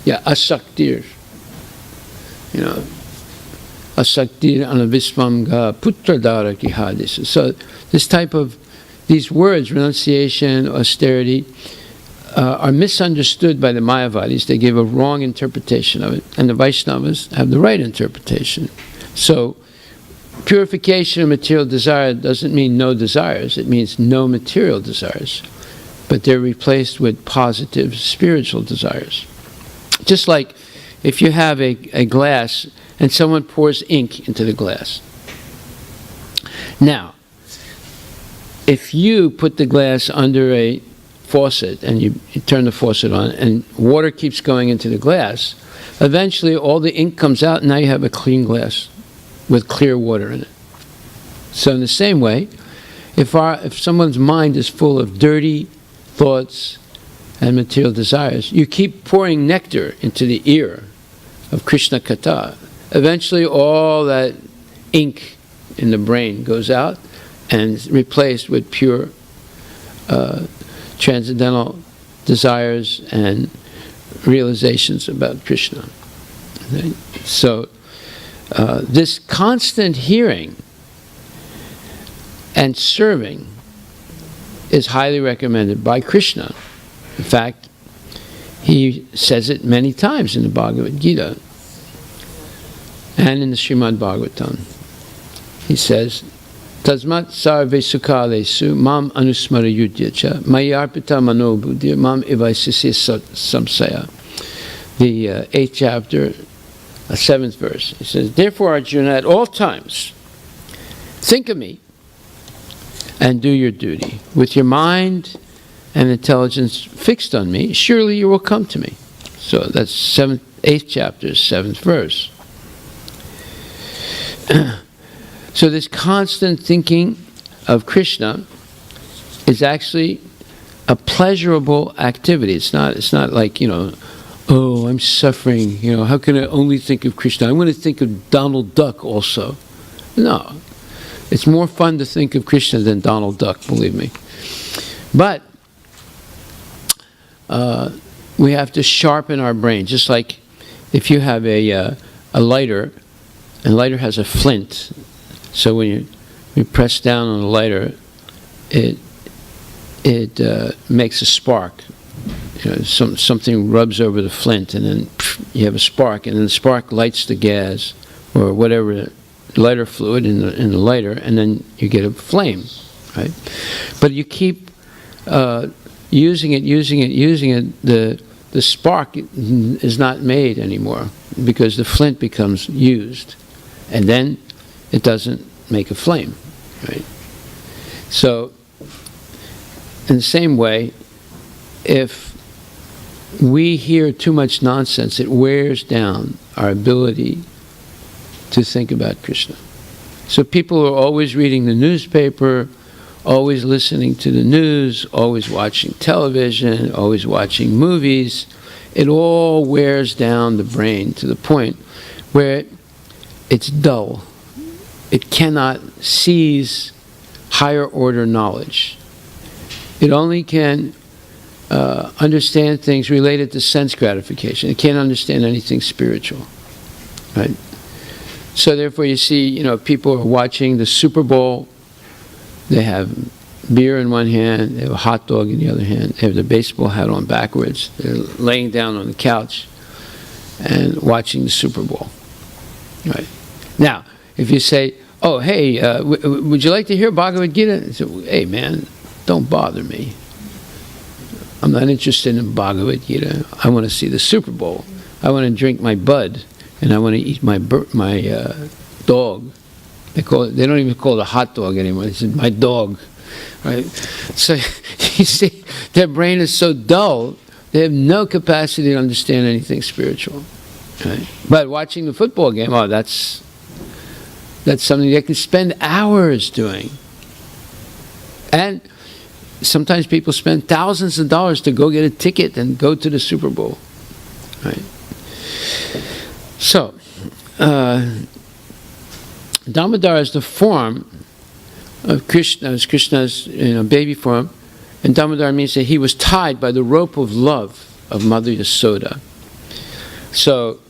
Yeah, asaktir. Asaktir anavisvamga putradara ki hadis. So these words, renunciation, austerity, are misunderstood by the Mayavadis. They give a wrong interpretation of it, and the Vaishnavas have the right interpretation. So, purification of material desire doesn't mean no desires. It means no material desires. But they're replaced with positive spiritual desires. Just like if you have a glass and someone pours ink into the glass. Now, if you put the glass under a faucet and you turn the faucet on and water keeps going into the glass, eventually all the ink comes out and now you have a clean glass with clear water in it. So in the same way, if someone's mind is full of dirty thoughts and material desires, you keep pouring nectar into the ear of Krishna Katha, eventually all that ink in the brain goes out and is replaced with pure transcendental desires and realizations about Krishna. Okay? So this constant hearing and serving is highly recommended by Krishna. In fact, he says it many times in the Bhagavad Gita and in the Srimad Bhagavatam. He says, Tasmat sarve sukalesu mam anusmara yudyacha mayarpita mano buddhya mam evaisisi samsaya. The 8th chapter, 7th verse. He says, therefore, Arjuna, at all times, think of me and do your duty. With your mind and intelligence fixed on me, surely you will come to me. So that's 8th chapter, 7th verse. So this constant thinking of Krishna is actually a pleasurable activity. It's not like, oh, I'm suffering, how can I only think of Krishna? I'm going to think of Donald Duck also. No. It's more fun to think of Krishna than Donald Duck, believe me. But we have to sharpen our brain. Just like if you have a lighter, and lighter has a flint, so when you press down on the lighter, it makes a spark. Something rubs over the flint, and then you have a spark, and then the spark lights the gas or whatever lighter fluid in the lighter, and then you get a flame, right? But you keep using it. The spark is not made anymore because the flint becomes used, and then it doesn't make a flame, right? So, in the same way, if we hear too much nonsense, it wears down our ability to think about Krishna. So people are always reading the newspaper, always listening to the news, always watching television, always watching movies. It all wears down the brain to the point where it's dull. It cannot seize higher order knowledge. It only can understand things related to sense gratification. It can't understand anything spiritual, right? So therefore you see, people are watching the Super Bowl. They have beer in one hand, they have a hot dog in the other hand, they have the baseball hat on backwards, they're laying down on the couch and watching the Super Bowl, right? Now, if you say, oh, hey, would you like to hear Bhagavad Gita? So, hey, man, don't bother me. I'm not interested in Bhagavad Gita. I want to see the Super Bowl. I want to drink my bud, and I want to eat my dog. They don't even call it a hot dog anymore. They said, my dog, right? So, you see, their brain is so dull, they have no capacity to understand anything spiritual, right? But watching the football game, oh, that's something they can spend hours doing. And sometimes people spend thousands of dollars to go get a ticket and go to the Super Bowl, right? So, Damodar is the form of Krishna, as Krishna's baby form, and Damodar means that he was tied by the rope of love of Mother Yasoda. So,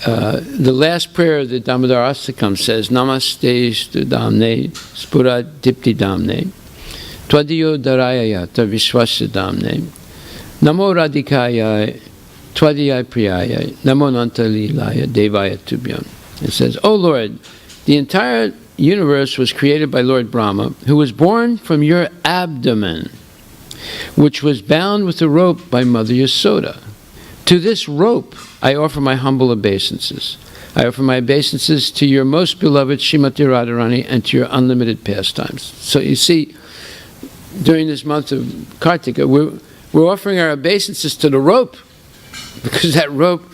the last prayer of the Damodar Astakam says, Namaste Studamne Spura Dipti Damne Twadiyo Darayayata Vishwasya Damne Namo Radhikaya Twadiyai Priyaya Namo Nantalilaya Devaya Tubhyam. It says, O Lord, the entire universe was created by Lord Brahma, who was born from your abdomen, which was bound with a rope by Mother Yasoda. To this rope I offer my humble obeisances. I offer my obeisances to your most beloved Srimati Radharani and to your unlimited pastimes. So you see, during this month of Kartika, we're offering our obeisances to the rope, because that rope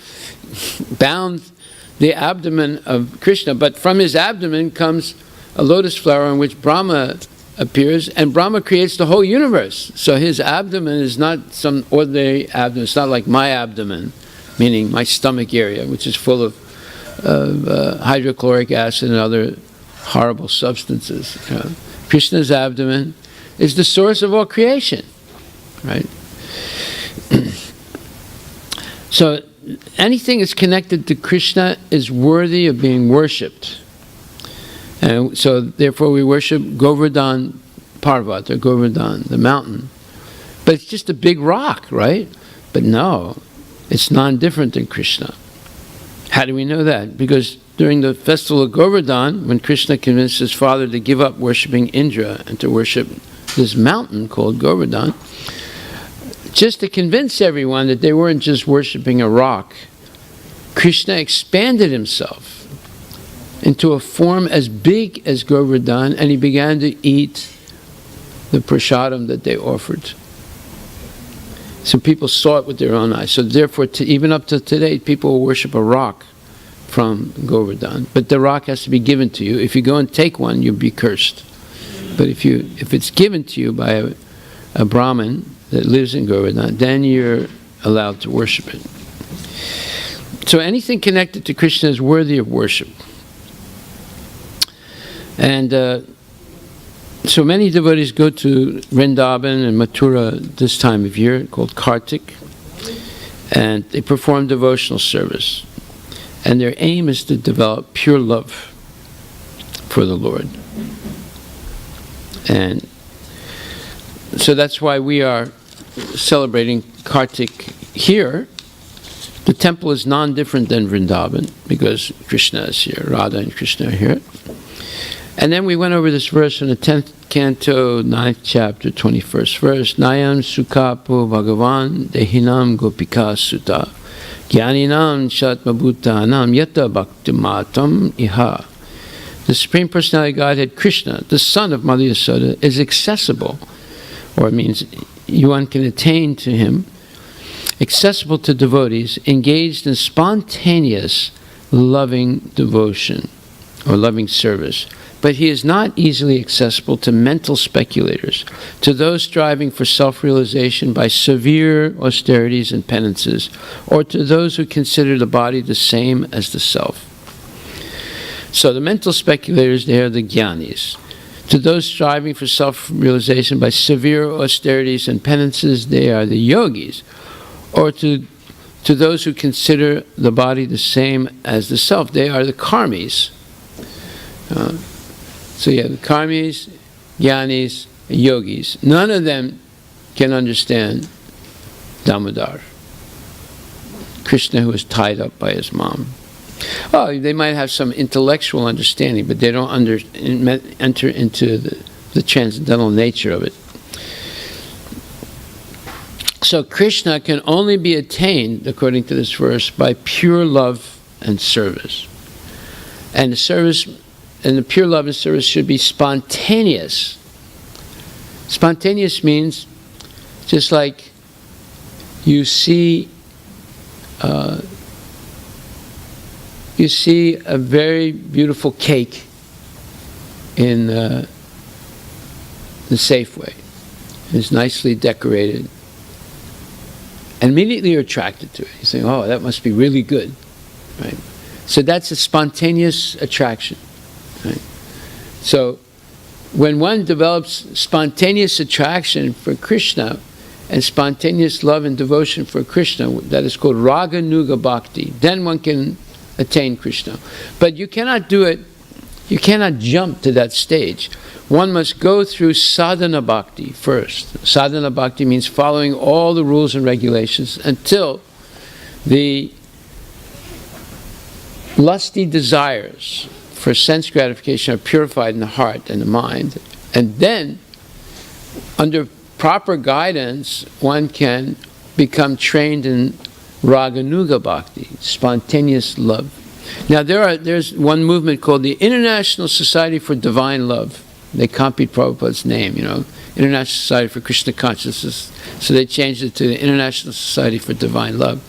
bound the abdomen of Krishna. But from his abdomen comes a lotus flower in which Brahma appears, and Brahma creates the whole universe. So his abdomen is not some ordinary abdomen. It's not like my abdomen, meaning my stomach area, which is full of hydrochloric acid and other horrible substances. Krishna's abdomen is the source of all creation, right? So anything that's connected to Krishna is worthy of being worshipped. And so therefore we worship Govardhan Parvat, or Govardhan, the mountain. But it's just a big rock, right? But no, it's non-different than Krishna. How do we know that? Because during the festival of Govardhan, when Krishna convinced his father to give up worshipping Indra and to worship this mountain called Govardhan, just to convince everyone that they weren't just worshipping a rock, Krishna expanded himself into a form as big as Govardhan, and he began to eat the prasadam that they offered. So people saw it with their own eyes. So therefore, even up to today, people will worship a rock from Govardhan. But the rock has to be given to you. If you go and take one, you'll be cursed. But if it's given to you by a Brahmin that lives in Govardhan, then you're allowed to worship it. So anything connected to Krishna is worthy of worship. And so many devotees go to Vrindavan and Mathura this time of year, called Kartik, and they perform devotional service. And their aim is to develop pure love for the Lord. And so that's why we are celebrating Kartik here. The temple is non-different than Vrindavan, because Krishna is here, Radha and Krishna are here. And then we went over this verse in the 10th canto, 9th chapter, 21st verse. Nayam Sukapo Bhagavan Dehinam Gopika Sutta Gyaninam Shatmabhutanam Yata Bhaktimatam Iha. The Supreme Personality of Godhead, Krishna, the son of Mother Yasoda, is accessible, or it means one can attain to him, accessible to devotees engaged in spontaneous loving devotion or loving service. But he is not easily accessible to mental speculators, to those striving for self-realization by severe austerities and penances, or to those who consider the body the same as the self. So the mental speculators, they are the jnanis. To those striving for self-realization by severe austerities and penances, they are the yogis. Or to those who consider the body the same as the self, they are the karmis. So you have the karmis, jnanis, and yogis. None of them can understand Damodar, Krishna who is tied up by his mom. Oh, they might have some intellectual understanding, but they don't enter into the transcendental nature of it. So Krishna can only be attained, according to this verse, by pure love and service. And the service, and the pure love and service should be spontaneous. Spontaneous means just like you see a very beautiful cake in the Safeway. It's nicely decorated. And immediately you're attracted to it. You say, oh, that must be really good. Right? So that's a spontaneous attraction. Right? So when one develops spontaneous attraction for Krishna, and spontaneous love and devotion for Krishna, that is called Raga Nuga Bhakti. Then one can attain Krishna. But you cannot do it, you cannot jump to that stage. One must go through sadhana bhakti first. Sadhana bhakti means following all the rules and regulations until the lusty desires for sense gratification are purified in the heart and the mind. And then, under proper guidance, one can become trained in Raganuga Bhakti, spontaneous love. Now there's one movement called the International Society for Divine Love. They copied Prabhupada's name, International Society for Krishna Consciousness. So they changed it to the International Society for Divine Love.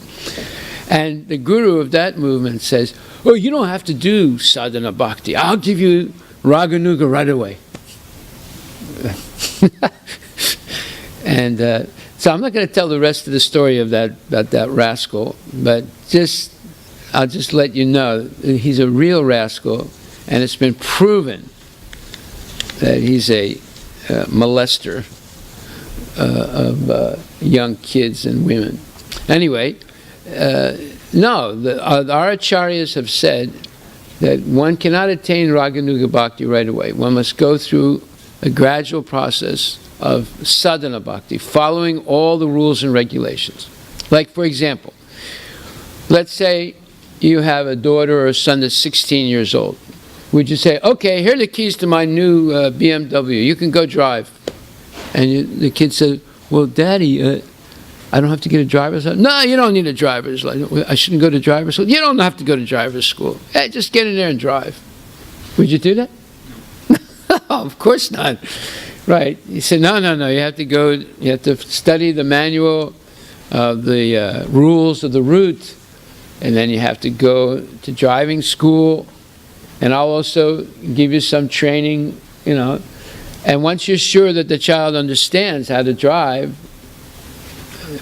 And the guru of that movement says, oh, you don't have to do sadhana bhakti. I'll give you Raganuga right away. And so I'm not going to tell the rest of the story of that rascal, but I'll just let you know he's a real rascal, and it's been proven that he's a molester of young kids and women. Anyway, our acharyas have said that one cannot attain Raganuga Bhakti right away. One must go through a gradual process of sadhana bhakti, following all the rules and regulations. Like, for example, let's say you have a daughter or a son that's 16 years old. Would you say, okay, here are the keys to my new BMW, you can go drive? And the kid says, well, Daddy, I don't have to get a driver's license? No, you don't need a driver's license. I shouldn't go to driver's school? You don't have to go to driver's school. Hey, just get in there and drive. Would you do that? No, of course not. Right. He said, no, you have to go, you have to study the manual, the rules of the route, and then you have to go to driving school, and I'll also give you some training, and once you're sure that the child understands how to drive,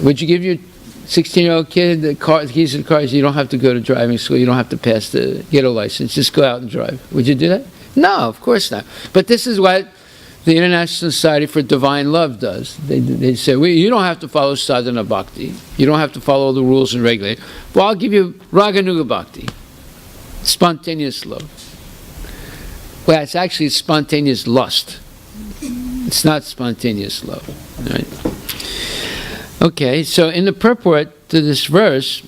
would you give your 16-year-old kid the keys to the car? You don't have to go to driving school, you don't have to get a license, just go out and drive. Would you do that? No, of course not. But this is what the International Society for Divine Love does. They say, well, you don't have to follow sadhana bhakti. You don't have to follow the rules and regulations. Well, I'll give you Raganuga Bhakti, spontaneous love. Well, it's actually spontaneous lust. It's not spontaneous love. Right? Okay, so in the purport to this verse,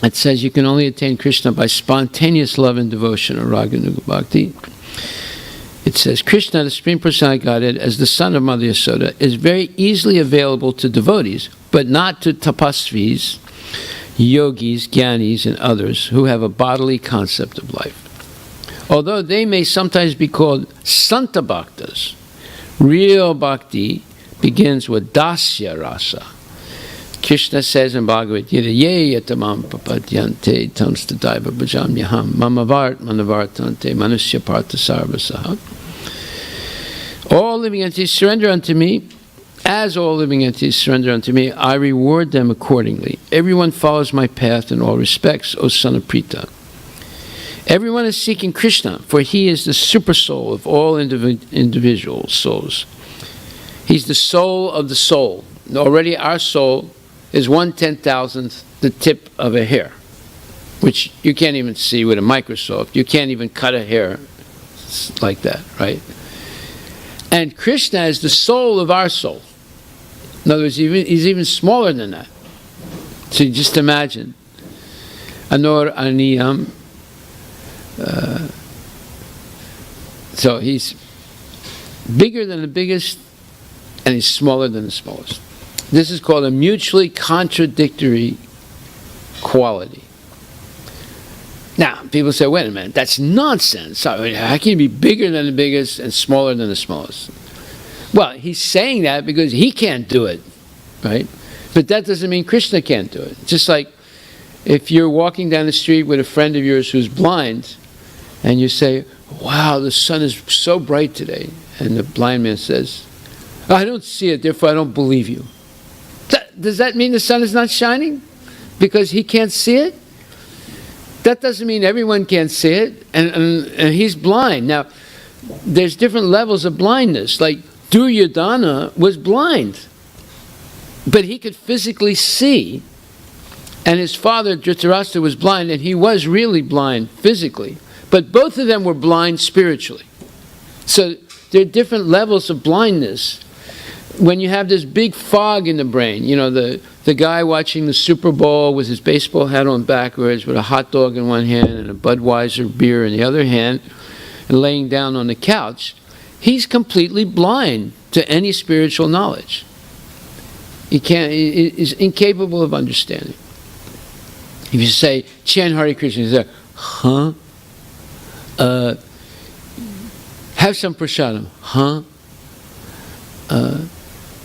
it says you can only attain Krishna by spontaneous love and devotion, or Raganuga Bhakti. It says, Krishna, the Supreme Personality of Godhead, as the son of Mother Yasoda, is very easily available to devotees, but not to tapasvis, yogis, jnanis, and others who have a bodily concept of life. Although they may sometimes be called santa bhaktas, real bhakti begins with dasya rasa. Krishna says in Bhagavad Gita, Ye yatamam papadyante tamstadaiva bhajamyaham mamavart manavartante manusya partha sarvasaha. All living entities surrender unto me. As all living entities surrender unto me, I reward them accordingly. Everyone follows my path in all respects, O son of Prita. Everyone is seeking Krishna, for he is the super soul of all individual souls. He's the soul of the soul. Already our soul is 1/10,000th the tip of a hair, which you can't even see with a microscope. You can't even cut a hair like that, right? And Krishna is the soul of our soul. In other words, he's even smaller than that. So you just imagine. Anor Aniyam. So he's bigger than the biggest, and he's smaller than the smallest. This is called a mutually contradictory quality. Now, people say, wait a minute, that's nonsense. How can you be bigger than the biggest and smaller than the smallest? Well, he's saying that because he can't do it, right? But that doesn't mean Krishna can't do it. Just like if you're walking down the street with a friend of yours who's blind, and you say, wow, the sun is so bright today. And the blind man says, I don't see it, therefore I don't believe you. Does that mean the sun is not shining? Because he can't see it? That doesn't mean everyone can't see it, and he's blind. Now, there's different levels of blindness. Like Duryodhana was blind. But he could physically see, and his father, Dhritarashtra, was blind, and he was really blind physically. But both of them were blind spiritually. So there are different levels of blindness. When you have this big fog in the brain, you know, the guy watching the Super Bowl with his baseball hat on backwards, with a hot dog in one hand and a Budweiser beer in the other hand, and laying down on the couch, he's completely blind to any spiritual knowledge. He's incapable of understanding. If you say, chant Hare Krishna, he says, huh? Have some prasadam, huh?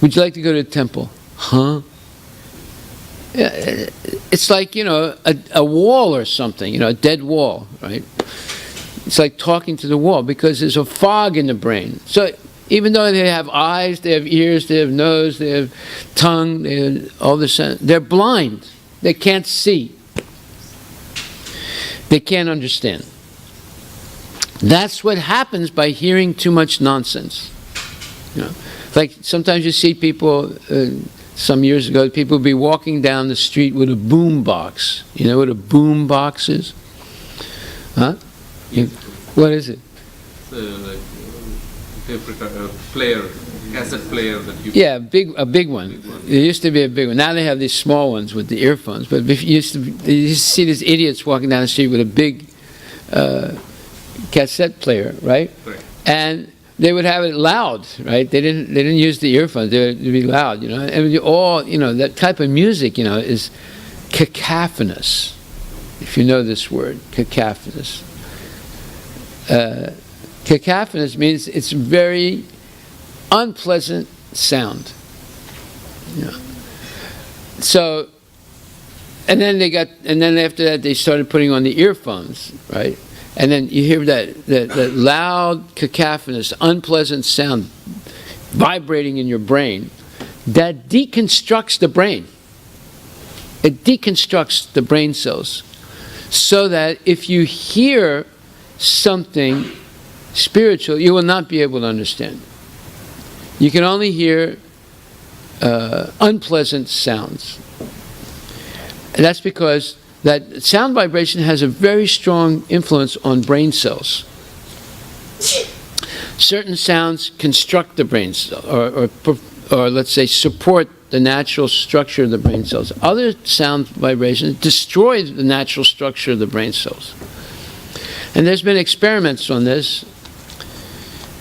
Would you like to go to the temple? Huh? It's like, you know, a wall or something, you know, a dead wall, right? It's like talking to the wall because there's a fog in the brain. So even though they have eyes, they have ears, they have nose, they have tongue, they have all this, they're blind. They can't see. They can't understand. That's what happens by hearing too much nonsense. You know, like sometimes you see people, some years ago, people would be walking down the street with a boom box. You know what a boom box is? Huh? What is it? Like player, cassette player that you... Yeah, a big one. There used to be a big one. Now they have these small ones with the earphones. But you used to see these idiots walking down the street with a big cassette player, right? Right. And they would have it loud, right? They didn't use the earphones. They would be loud, you know. And you know, that type of music, you know, is cacophonous. If you know this word, cacophonous. Cacophonous means it's very unpleasant sound. You know. So, and then after that they started putting on the earphones, right? And then you hear that loud, cacophonous, unpleasant sound vibrating in your brain. That deconstructs the brain. It deconstructs the brain cells. So that if you hear something spiritual, you will not be able to understand. You can only hear unpleasant sounds. And that's because that sound vibration has a very strong influence on brain cells. Certain sounds construct the brain cell, or let's say support the natural structure of the brain cells. Other sound vibrations destroy the natural structure of the brain cells. And there's been experiments on this.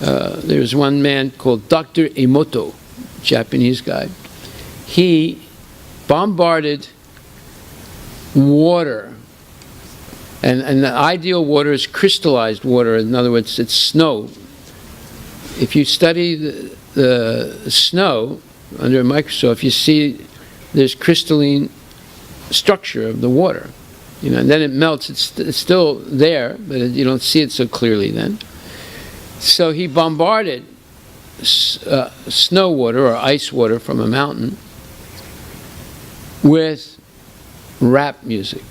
There's one man called Dr. Emoto, Japanese guy. He bombarded water, and the ideal water is crystallized water. In other words, it's snow. If you study the snow under a microscope, you see there's crystalline structure of the water. You know, and then it melts. It's still there, but you don't see it so clearly then. So he bombarded snow water or ice water from a mountain with rap music.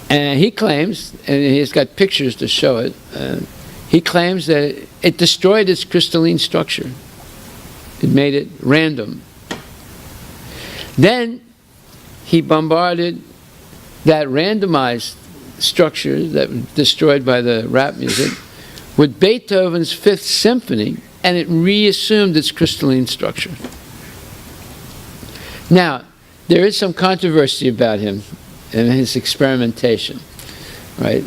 And he claims, and he's got pictures to show it, he claims that it destroyed its crystalline structure. It made it random. Then he bombarded that randomized structure that was destroyed by the rap music with Beethoven's Fifth Symphony, and it reassumed its crystalline structure. Now, there is some controversy about him and his experimentation, right?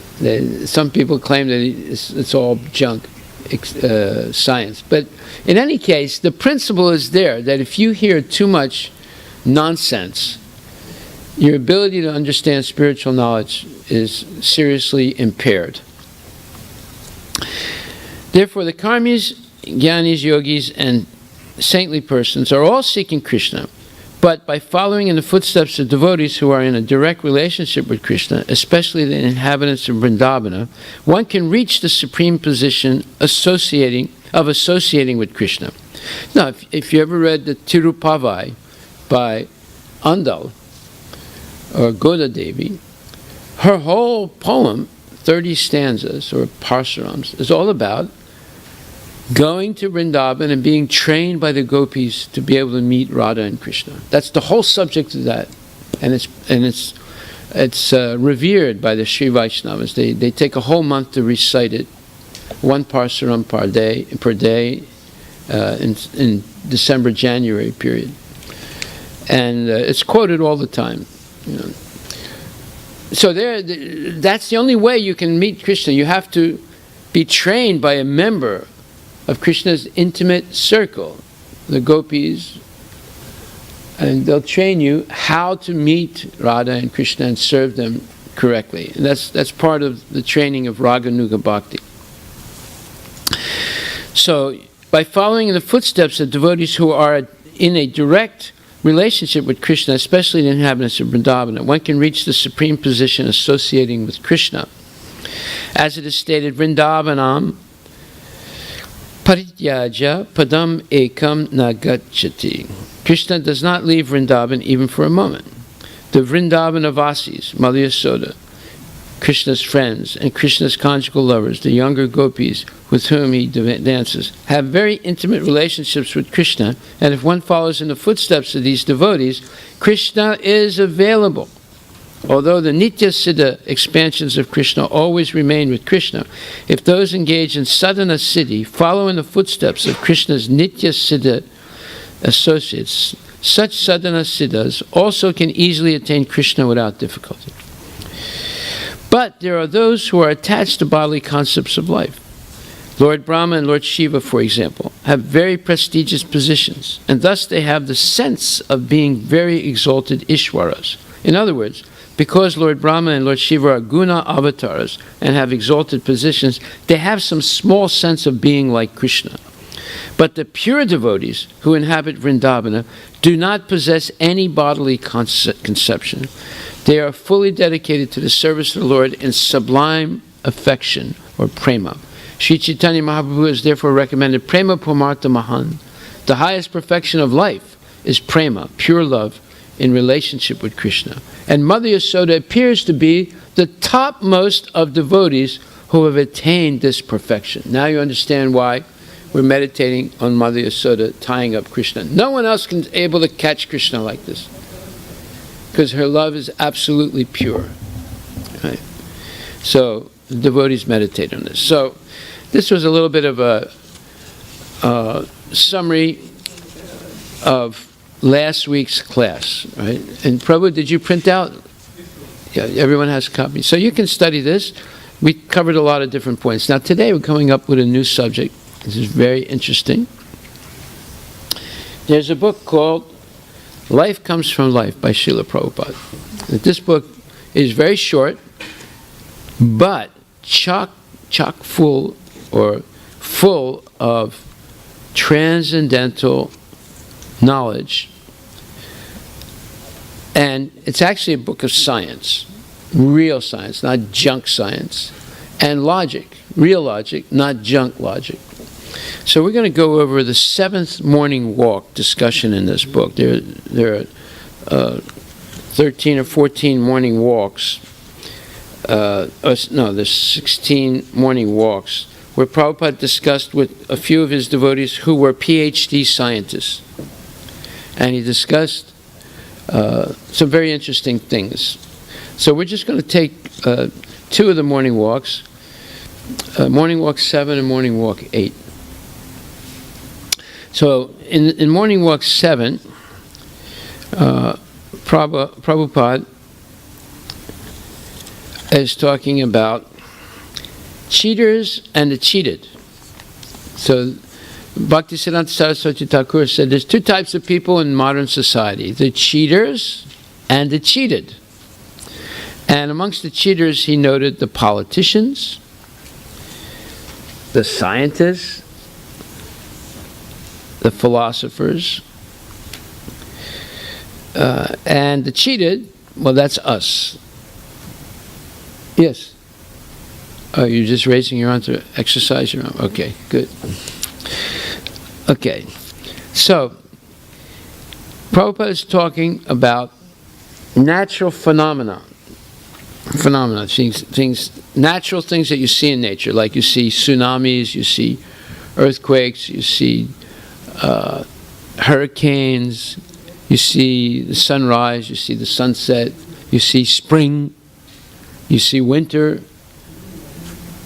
Some people claim that it's all junk science. But in any case, the principle is there, that if you hear too much nonsense, your ability to understand spiritual knowledge is seriously impaired. Therefore, the karmis, jnanis, yogis, and saintly persons are all seeking Krishna, but by following in the footsteps of devotees who are in a direct relationship with Krishna, especially the inhabitants of Vrindavana, one can reach the supreme position associating with Krishna. Now, if you ever read the Tirupavai by Andal or Goda Devi, her whole poem, 30 stanzas or parsarams, is all about going to Vrindavan and being trained by the gopis to be able to meet Radha and Krishna. That's the whole subject of that, and it's revered by the Sri Vaishnavas. They take a whole month to recite it, one parsaram per day, in December, January period, and it's quoted all the time. So that's the only way you can meet Krishna. You have to be trained by a member of Krishna's intimate circle, the gopis, and they'll train you how to meet Radha and Krishna and serve them correctly. And that's part of the training of Raganuga Bhakti. So, by following in the footsteps of devotees who are in a direct relationship with Krishna, especially the inhabitants of Vrindavana, one can reach the supreme position associating with Krishna. As it is stated, Vrindavanam parityaja padam ekam nagachati. Krishna does not leave Vrindavan even for a moment. The Vrindavanavasis, Mother Yasoda, Krishna's friends, and Krishna's conjugal lovers, the younger gopis with whom he dances, have very intimate relationships with Krishna, and if one follows in the footsteps of these devotees, Krishna is available. Although the Nitya Siddha expansions of Krishna always remain with Krishna, if those engaged in sadhana siddhi follow in the footsteps of Krishna's Nitya Siddha associates, such sadhana siddhas also can easily attain Krishna without difficulty. But there are those who are attached to bodily concepts of life. Lord Brahma and Lord Shiva, for example, have very prestigious positions, and thus they have the sense of being very exalted Ishwaras. In other words, because Lord Brahma and Lord Shiva are guna avatars and have exalted positions, they have some small sense of being like Krishna. But the pure devotees who inhabit Vrindavana do not possess any bodily conception. They are fully dedicated to the service of the Lord in sublime affection, or prema. Sri Chaitanya Mahaprabhu has therefore recommended prema pumartha mahan. The highest perfection of life is prema, pure love, in relationship with Krishna. And Mother Yasoda appears to be the topmost of devotees who have attained this perfection. Now you understand why we're meditating on Mother Yasoda tying up Krishna. No one else can be able to catch Krishna like this, because her love is absolutely pure. Right? So the devotees meditate on this. So this was a little bit of a summary of last week's class, right? And Prabhu, did you print out? Yeah, everyone has a copy. So you can study this. We covered a lot of different points. Now today we're coming up with a new subject. This is very interesting. There's a book called Life Comes from Life by Srila Prabhupada. This book is very short, but chock full, or full of transcendental knowledge. And it's actually a book of science, real science, not junk science, and logic, real logic, not junk logic. So we're going to go over the 7th morning walk discussion in this book. There are 13 or 14 morning walks. There's 16 morning walks where Prabhupada discussed with a few of his devotees who were PhD scientists. And he discussed some very interesting things. So we're just going to take 2 of the morning walks, morning walk 7 and morning walk 8. So in morning walk 7, Prabhupada is talking about cheaters and the cheated. So Bhaktisiddhanta Saraswati Thakur said there's 2 types of people in modern society, the cheaters and the cheated. And amongst the cheaters he noted the politicians, the scientists, the philosophers, and the cheated, well, that's us. Yes? Oh, you're just raising your arm to exercise your arm? Okay, good. Okay, so Prabhupada is talking about natural phenomena, things, natural things that you see in nature, like you see tsunamis, you see earthquakes, you see hurricanes, you see the sunrise, you see the sunset, you see spring, you see winter.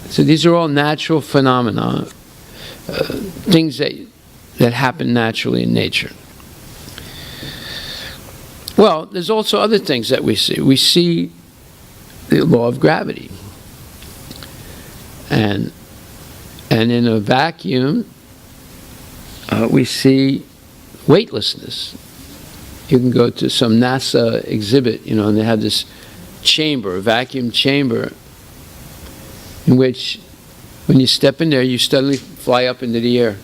So these are all natural phenomena, things that happen naturally in nature. Well, there's also other things that we see. We see the law of gravity. And in a vacuum, we see weightlessness. You can go to some NASA exhibit, and they have this chamber, a vacuum chamber, in which when you step in there, you suddenly fly up into the air.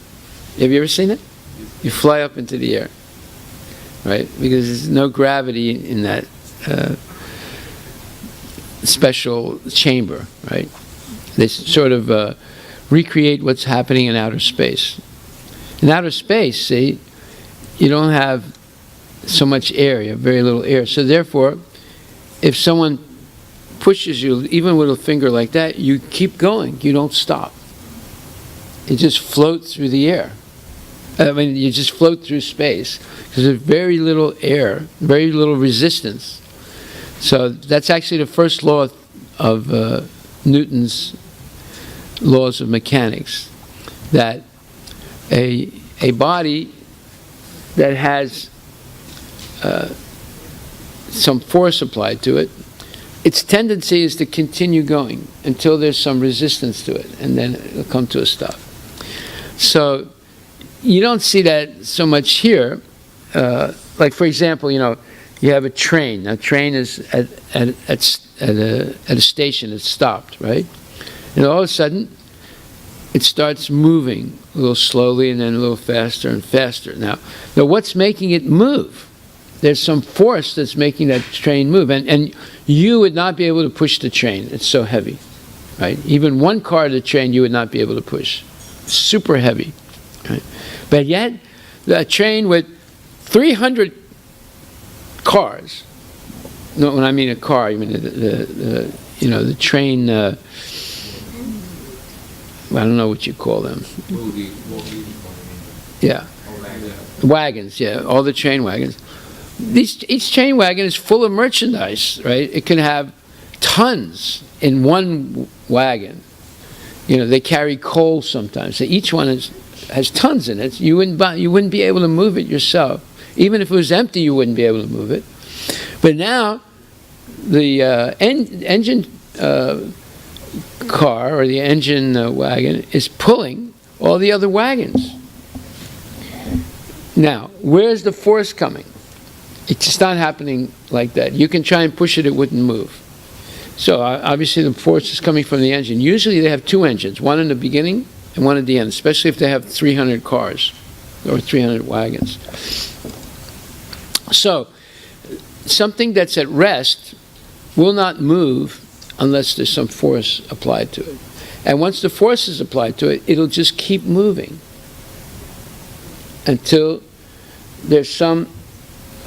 Have you ever seen it? You fly up into the air, right? Because there's no gravity in that special chamber, right? They sort of recreate what's happening in outer space. In outer space, see, you don't have so much air, you have very little air. So therefore, if someone pushes you, even with a finger like that, you keep going, you don't stop. You just float through the air. You just float through space, because there's very little air, very little resistance. So that's actually the first law of Newton's laws of mechanics, that a body that has some force applied to it, its tendency is to continue going until there's some resistance to it, and then it'll come to a stop. So you don't see that so much here. Like, for example, you have a train. A train is at a station. It's stopped, right? And all of a sudden, it starts moving a little slowly and then a little faster and faster. Now what's making it move? There's some force that's making that train move. And you would not be able to push the train. It's so heavy, right? Even one car of the train you would not be able to push. Super heavy, right? But yet, the train with 300 cars, no, when I mean a car, I mean the train, I don't know what you call them. Yeah. Wagons, yeah, all the train wagons. Each train wagon is full of merchandise, right? It can have tons in one wagon. They carry coal sometimes. So each one has tons in it. You wouldn't be able to move it yourself. Even if it was empty, you wouldn't be able to move it. But now, the engine car or the engine wagon is pulling all the other wagons. Now, where's the force coming? It's not happening like that. You can try and push it, it wouldn't move. So obviously the force is coming from the engine. Usually they have two engines, one in the beginning and one at the end, especially if they have 300 cars or 300 wagons. So something that's at rest will not move unless there's some force applied to it. And once the force is applied to it, it'll just keep moving until there's some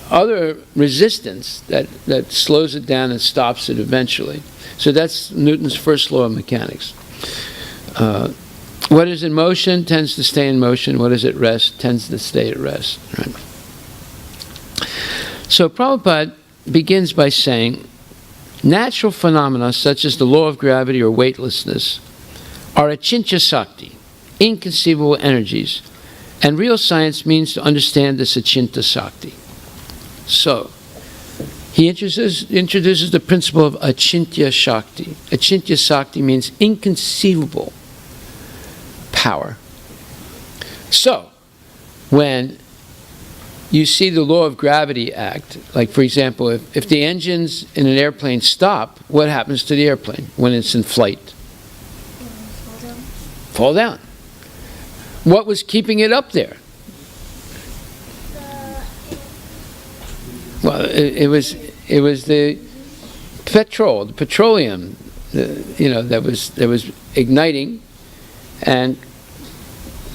other resistance that slows it down and stops it eventually. So that's Newton's first law of mechanics. What is in motion tends to stay in motion. What is at rest tends to stay at rest. Right? So Prabhupada begins by saying, natural phenomena such as the law of gravity or weightlessness are achintya sakti, inconceivable energies, and real science means to understand this achintya sakti. So, he introduces the principle of achintya shakti. Achintya sakti means inconceivable power. So, when you see the law of gravity act, like for example, if the engines in an airplane stop, what happens to the airplane when it's in flight? Fall down. What was keeping it up there? Well, it was the petrol, the petroleum, that was igniting and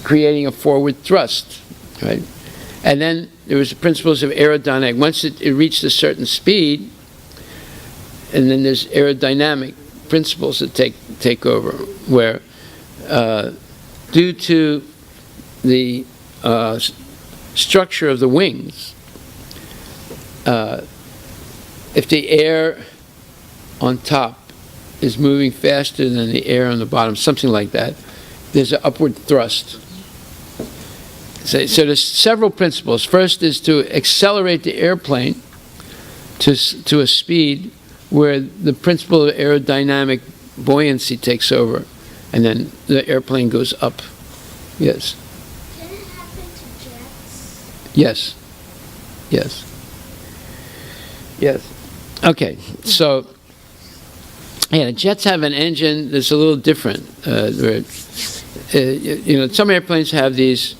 creating a forward thrust, right? And then there was the principles of aerodynamics. Once it reached a certain speed, and then there's aerodynamic principles that take over, where due to the structure of the wings, if the air on top is moving faster than the air on the bottom, something like that, there's an upward thrust. So there's several principles. First is to accelerate the airplane to a speed where the principle of aerodynamic buoyancy takes over, and then the airplane goes up. Yes. Can it happen to jets? Yes. Yes. Yes. Okay. So, yeah, jets have an engine that's a little different. Some airplanes have these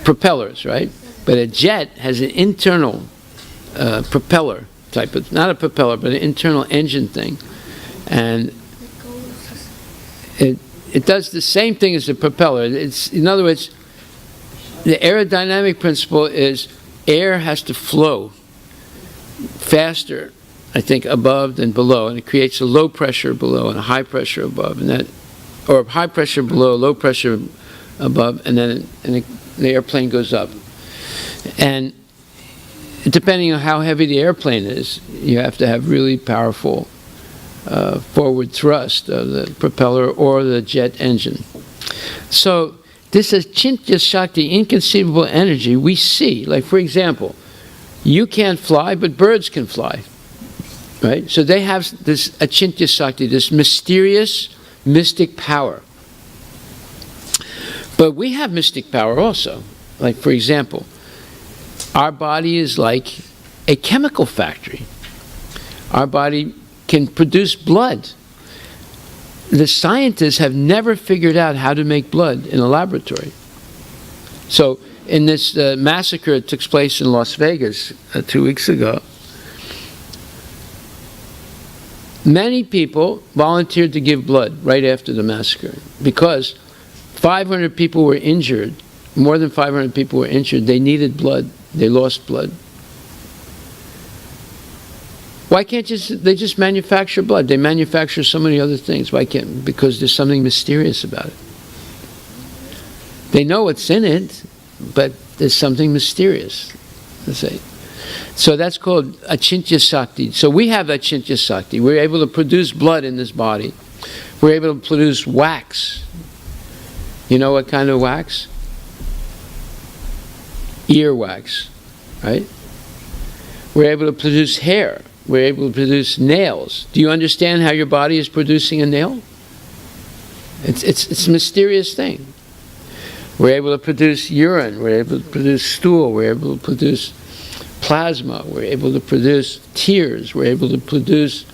propellers, right? But a jet has an internal propeller type of, not a propeller, but an internal engine thing. And it does the same thing as the propeller. In other words, the aerodynamic principle is air has to flow faster, I think, above than below, and it creates a low pressure below and a high pressure above, and that, or high pressure below, low pressure above, and then the airplane goes up. And depending on how heavy the airplane is, you have to have really powerful forward thrust of the propeller or the jet engine. So this Achintya Shakti, inconceivable energy, we see. Like, for example, you can't fly, but birds can fly. Right? So they have this Achintya Shakti, this mysterious, mystic power. But we have mystic power also. Like, for example, our body is like a chemical factory. Our body can produce blood. The scientists have never figured out how to make blood in a laboratory. So in this massacre that took place in Las Vegas 2 weeks ago, many people volunteered to give blood right after the massacre because 500 people were injured. More than 500 people were injured. They needed blood. They lost blood. Why can't they just manufacture blood? They manufacture so many other things. Why can't? Because there's something mysterious about it. They know what's in it, but there's something mysterious. Let's say. So that's called Achintya Shakti. So we have Achintya Shakti. We're able to produce blood in this body. We're able to produce wax. You know what kind of wax? Earwax, right? We're able to produce hair. We're able to produce nails. Do you understand how your body is producing a nail? It's a mysterious thing. We're able to produce urine. We're able to produce stool. We're able to produce plasma. We're able to produce tears. We're able to produce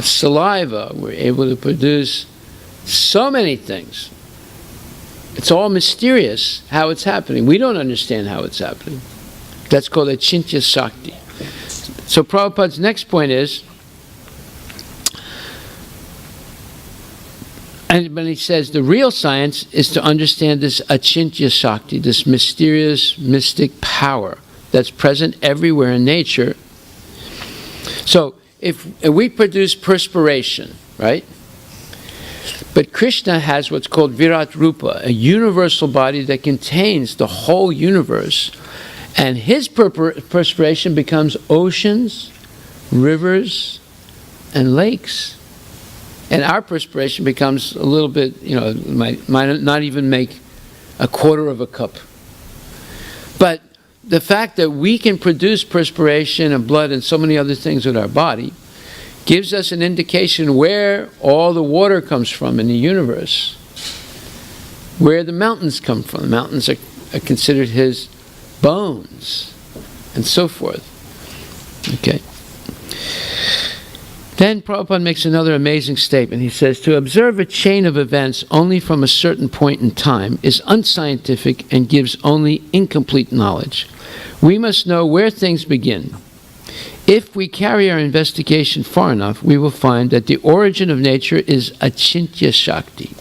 saliva. We're able to produce so many things. It's all mysterious how it's happening. We don't understand how it's happening. That's called Achintya Shakti. So Prabhupada's next point is, and when he says the real science is to understand this Achintya Shakti, this mysterious, mystic power that's present everywhere in nature. So if we produce perspiration, right? But Krishna has what's called Virat Rupa, a universal body that contains the whole universe. And his perspiration becomes oceans, rivers, and lakes. And our perspiration becomes a little bit, might not even make a quarter of a cup. But the fact that we can produce perspiration and blood and so many other things with our body gives us an indication where all the water comes from in the universe, where the mountains come from. The mountains are considered his bones, and so forth. Okay. Then Prabhupada makes another amazing statement. He says, to observe a chain of events only from a certain point in time is unscientific and gives only incomplete knowledge. We must know where things begin. If we carry our investigation far enough, we will find that the origin of nature is Achintya Shakti.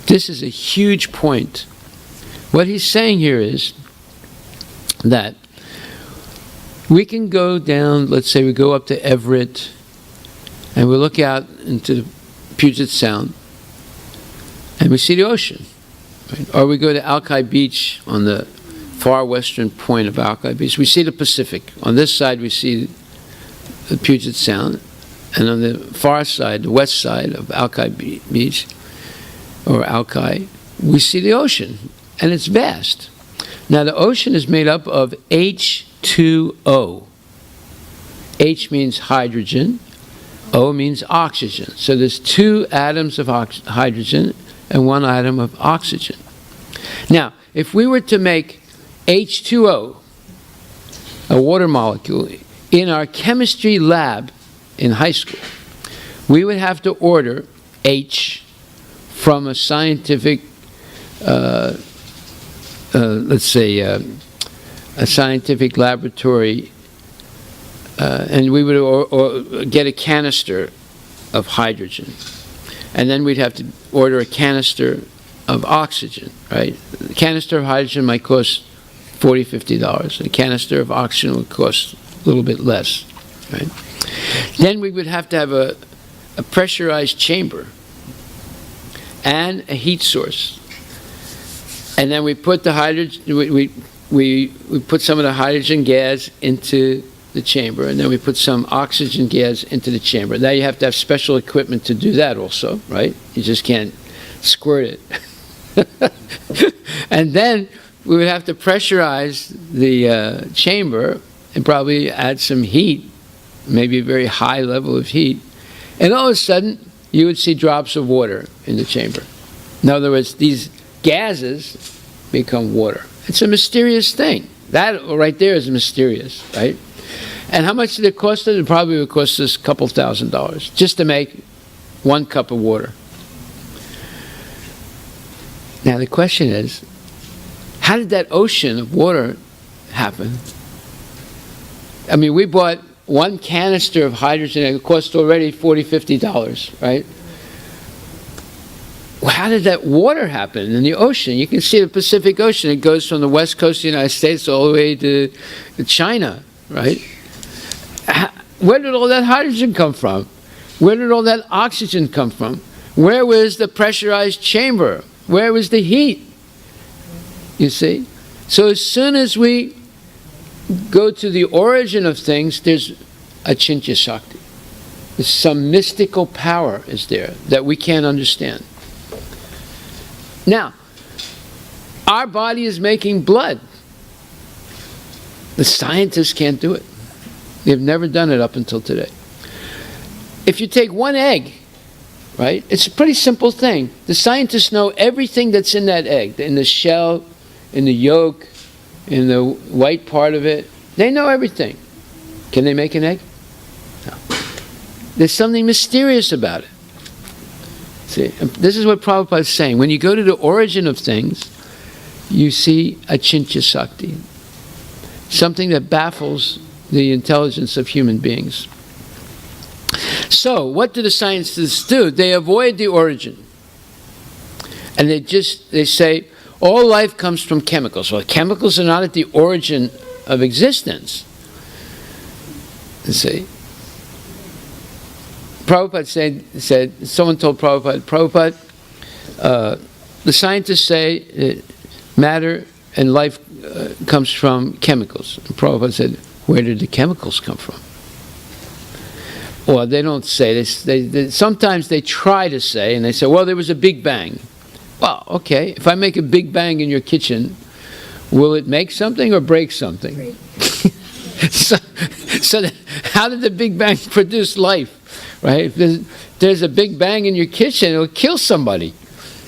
This is a huge point. What he's saying here is that we can go down, let's say we go up to Everett, and we look out into Puget Sound, and we see the ocean, Right? Or we go to Alki Beach on the far western point of Alki Beach. We see the Pacific. On this side, we see the Puget Sound. And on the far side, the west side of Alki Beach, or Alki, we see the ocean. And it's vast. Now, the ocean is made up of H2O. H means hydrogen. O means oxygen. So there's 2 atoms of hydrogen and 1 atom of oxygen. Now, if we were to make H2O, a water molecule, in our chemistry lab in high school, we would have to order H from a scientific, let's say, a scientific laboratory, and we would or get a canister of hydrogen. And then we'd have to order a canister of oxygen, right? A canister of hydrogen might cost $40, $50. A canister of oxygen would cost a little bit less, right? Then we would have to have a pressurized chamber and a heat source. And then we put the hydrogen, we put some of the hydrogen gas into the chamber, and then we put some oxygen gas into the chamber. Now you have to have special equipment to do that also, right? You just can't squirt it. And then we would have to pressurize the chamber and probably add some heat, maybe a very high level of heat. And all of a sudden, you would see drops of water in the chamber. In other words, these gases become water. It's a mysterious thing. That right there is mysterious, right? And how much did it cost us? It probably would cost us a couple $1,000 just to make 1 cup of water. Now the question is, how did that ocean of water happen? I mean, we bought 1 canister of hydrogen and it cost already $40, $50, right? Well, how did that water happen in the ocean? You can see the Pacific Ocean. It goes from the west coast of the United States all the way to China, right? Where did all that hydrogen come from? Where did all that oxygen come from? Where was the pressurized chamber? Where was the heat? You see? So as soon as we go to the origin of things, there's a Achintya Shakti. There's some mystical power is there that we can't understand. Now, our body is making blood. The scientists can't do it. They've never done it up until today. If you take 1 egg, right, it's a pretty simple thing. The scientists know everything that's in that egg, in the shell, in the yolk, in the white part of it. They know everything. Can they make an egg? No. There's something mysterious about it. See, this is what Prabhupada is saying. When you go to the origin of things, you see Achintya Shakti, something that baffles the intelligence of human beings. So, what do the scientists do? They avoid the origin. And they say, all life comes from chemicals. Well, chemicals are not at the origin of existence. You see? Prabhupada said, someone told Prabhupada, the scientists say matter and life comes from chemicals. And Prabhupada said, where did the chemicals come from? Well, they don't say this. Sometimes they try to say, and they say, well, there was a big bang. Well, okay, if I make a big bang in your kitchen, will it make something or break something? Break. so how did the big bang produce life? Right? If there's a big bang in your kitchen, it'll kill somebody.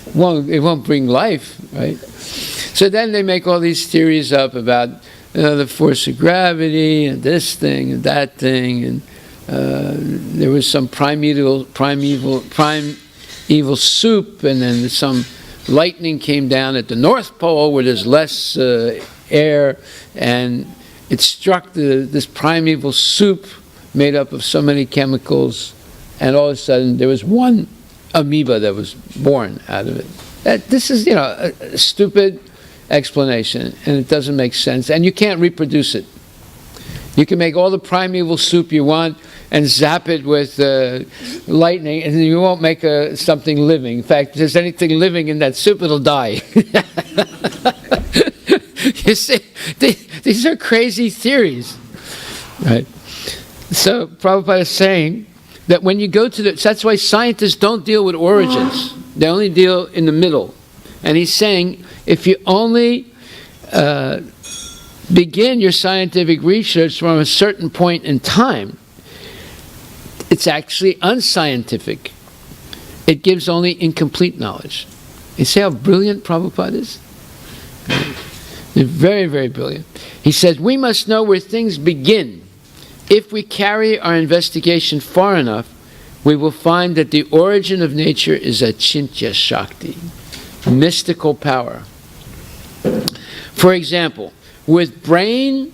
It won't bring life, right? So then they make all these theories up about the force of gravity and this thing and that thing, and there was some primeval soup, and then some lightning came down at the North Pole where there's less air, and it struck this primeval soup made up of so many chemicals, and all of a sudden there was 1 amoeba that was born out of it. This is, a stupid explanation, and it doesn't make sense, and you can't reproduce it. You can make all the primeval soup you want, and zap it with lightning, and you won't make something living. In fact, if there's anything living in that soup, it'll die. You see, these are crazy theories, right? So Prabhupada is saying that when you go to that's why scientists don't deal with origins. They only deal in the middle. And he's saying, if you only begin your scientific research from a certain point in time, it's actually unscientific. It gives only incomplete knowledge. You see how brilliant Prabhupada is? They're very, very brilliant. He says, we must know where things begin. If we carry our investigation far enough, we will find that the origin of nature is Achintya Shakti, mystical power. For example, with brain,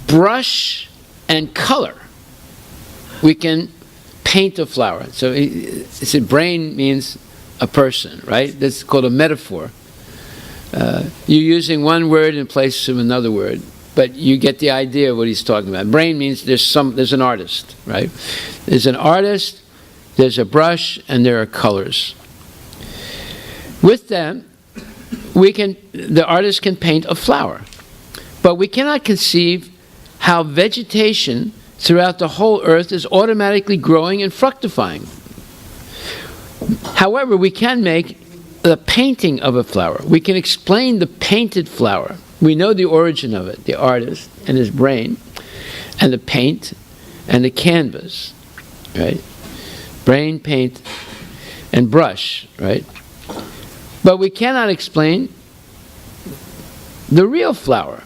brush, and color, we can paint a flower. So brain means a person, right? That's called a metaphor. You're using one word in place of another word, but you get the idea of what he's talking about. Brain means there's an artist, right? There's an artist, there's a brush, and there are colors. With them, the artist can paint a flower, but we cannot conceive how vegetation throughout the whole earth is automatically growing and fructifying. However, we can make the painting of a flower. We can explain the painted flower. We know the origin of it, the artist and his brain, and the paint and the canvas, right? Brain, paint, and brush, right? But we cannot explain the real flower.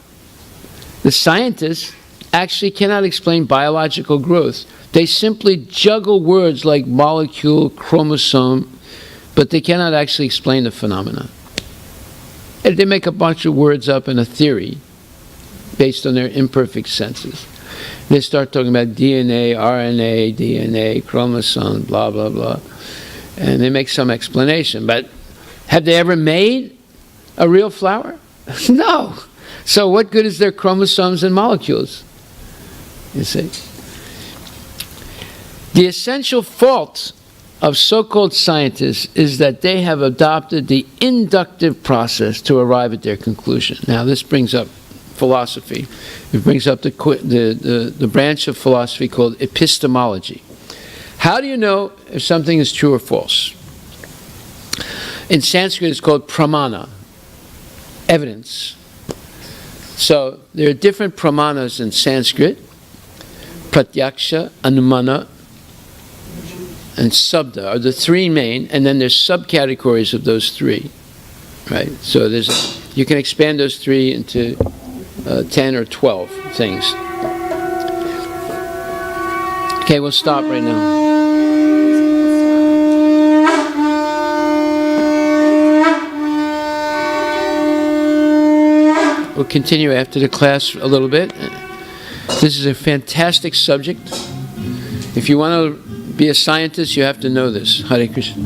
The scientists actually cannot explain biological growth. They simply juggle words like molecule, chromosome, but they cannot actually explain the phenomena. And they make a bunch of words up in a theory based on their imperfect senses. They start talking about DNA, RNA, chromosome, blah, blah, blah. And they make some explanation. But have they ever made a real flower? No. So what good is their chromosomes and molecules? You see? The essential fault of so-called scientists is that they have adopted the inductive process to arrive at their conclusion. Now, this brings up philosophy. It brings up the branch of philosophy called epistemology. How do you know if something is true or false? In Sanskrit, it's called pramana, evidence. So there are different pramanas in Sanskrit: pratyaksha, anumana, and sabda are the three main, and then there's subcategories of those three, right? So you can expand those three into 10 or 12 things. Okay, we'll stop right now. We'll continue after the class a little bit. This is a fantastic subject. If you want to be a scientist, you have to know this. Hare Krishna.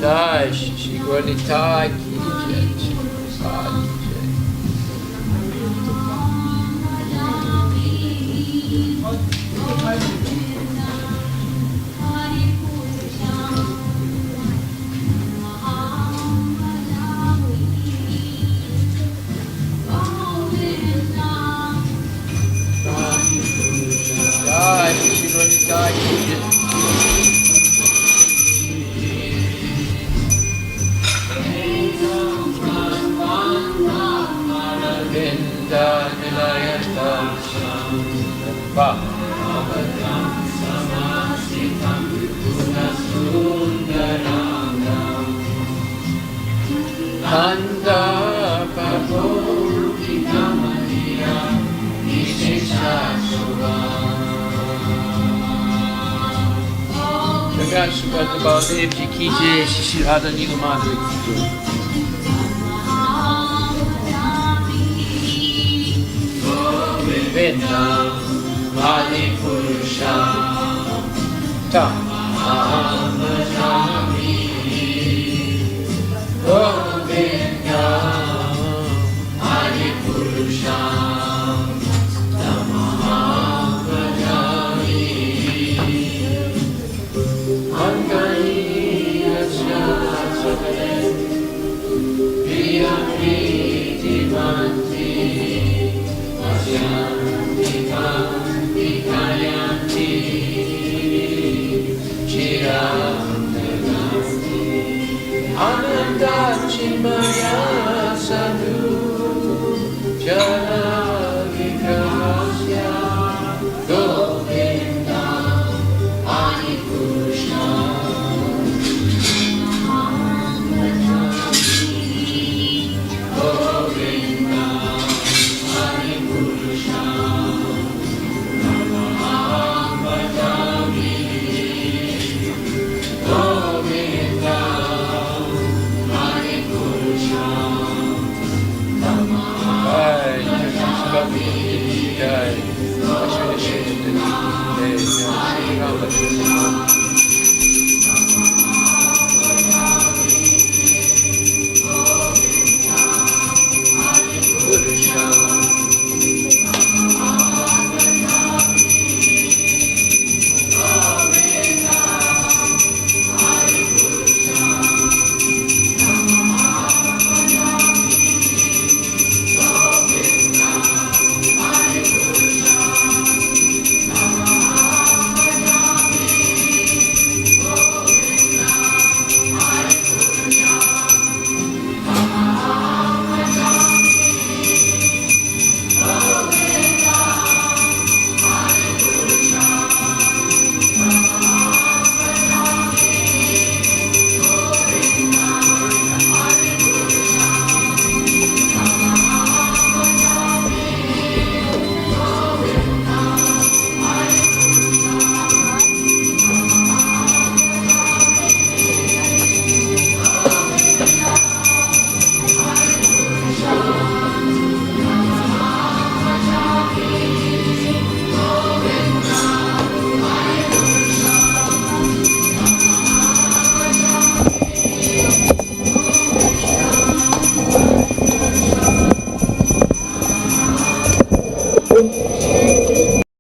Jai Shri Gaurnita ki jai. Dev ji ki jai, Shri Radha Nila Madhava ki jai. Govinda Adi Purusha Tam Aham Bhajami Govinda Adi Purusha Anandachimaya sadhu jana vigrahasya govinda Hari Krishna govinda Hari Krishna Namaham Bhajami govinda Jai, Jai, Jai, Jai, Jai, Jai, Jai, Jai, Jai, Jai, Jai,